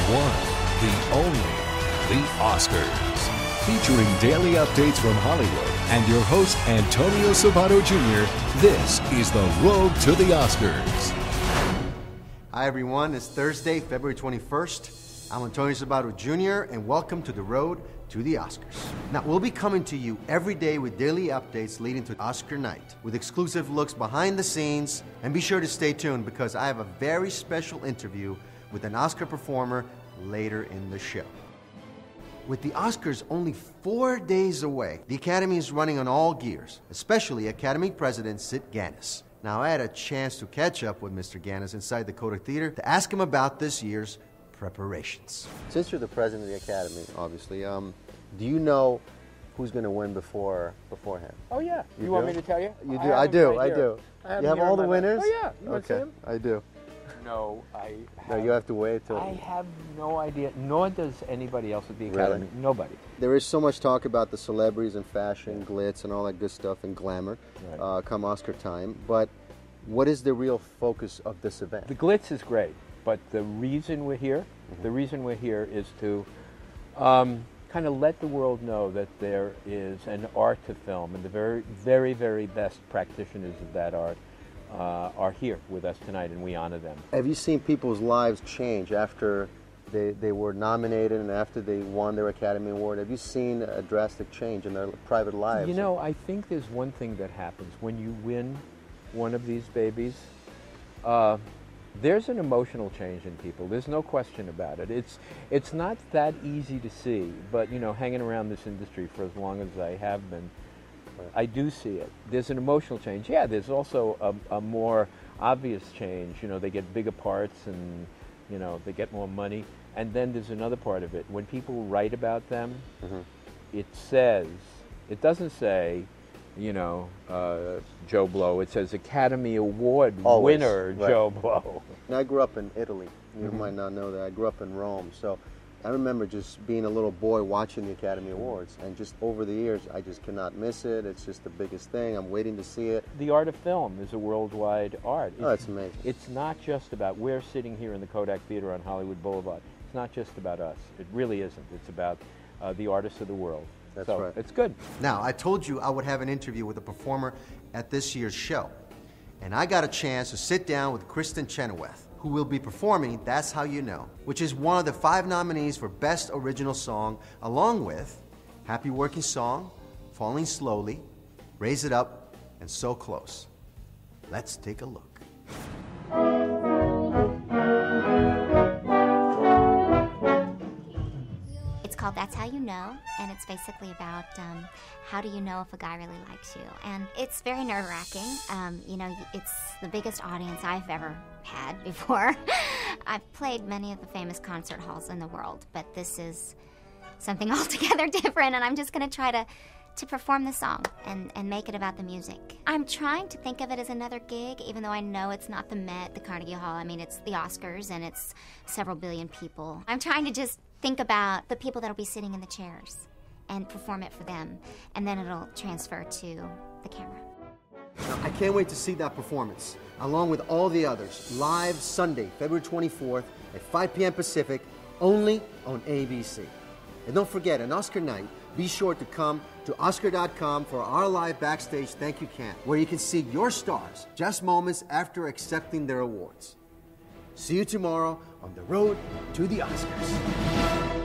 one, the only, the Oscars. Featuring daily updates from Hollywood and your host, Antonio Sabato Jr., this is the Road to the Oscars. Hi, everyone. It's Thursday, February 21st. I'm Antonio Sabato Jr., and welcome to the Road to the Oscars. Now, we'll be coming to you every day with daily updates leading to Oscar night, with exclusive looks behind the scenes, and be sure to stay tuned because I have a very special interview with an Oscar performer later in the show. With the Oscars only 4 days away, the Academy is running on all gears, especially Academy President Sid Ganis. Now, I had a chance to catch up with Mr. Ganis inside the Kodak Theater to ask him about this year's preparations. Since you're the president of the Academy, obviously, do you know who's going to win beforehand? Oh, yeah. You want me to tell you? You do. I do. You have all the winners? Oh, yeah. You want to see them? I do. No, No, you have to wait till... I have no idea, nor does anybody else at the Academy. Really? Nobody. There is so much talk about the celebrities and fashion, glitz, and all that good stuff, and glamour come Oscar time. But what is the real focus of this event? The glitz is great, but the reason we're here, is to kind of let the world know that there is an art to film, and the very, very, very best practitioners of that art are here with us tonight, and we honor them. Have you seen people's lives change after they were nominated and after they won their Academy Award? Have you seen a drastic change in their private lives? You know, I think there's one thing that happens when you win one of these babies. There's an emotional change in people. There's no question about it. It's not that easy to see, but you know, hanging around this industry for as long as I have been, I do see it. There's an emotional change. Yeah, there's also a more obvious change. You know, they get bigger parts and, you know, they get more money. And then there's another part of it. When people write about them, it doesn't say, you know, Joe Blow. It says Academy Award winner Joe Blow. I grew up in Italy. You might not know that. I grew up in Rome. So I remember just being a little boy watching the Academy Awards, and just over the years, I just cannot miss it. It's just the biggest thing. I'm waiting to see it. The art of film is a worldwide art. It's amazing. It's not just about, we're sitting here in the Kodak Theater on Hollywood Boulevard. It's not just about us. It really isn't. It's about the artists of the world. That's so right. It's good. Now, I told you I would have an interview with a performer at this year's show, and I got a chance to sit down with Kristen Chenoweth, who will be performing That's How You Know, which is one of the 5 nominees for Best Original Song, along with Happy Working Song, Falling Slowly, Raise It Up, and So Close. Let's take a look. It's called That's How You Know, and it's basically about how do you know if a guy really likes you. And it's very nerve-wracking. You know, it's the biggest audience I've ever had before. I've played many of the famous concert halls in the world, but this is something altogether different, and I'm just going to try to perform the song and make it about the music. I'm trying to think of it as another gig, even though I know it's not the Met, the Carnegie Hall. I mean, it's the Oscars, and it's several billion people. I'm trying to just think about the people that'll be sitting in the chairs and perform it for them, and then it'll transfer to the camera. Now, I can't wait to see that performance, along with all the others, live Sunday, February 24th at 5 p.m. Pacific, only on ABC. And don't forget, on Oscar night, be sure to come to Oscar.com for our live backstage thank you camp, where you can see your stars just moments after accepting their awards. See you tomorrow on the Road to the Oscars.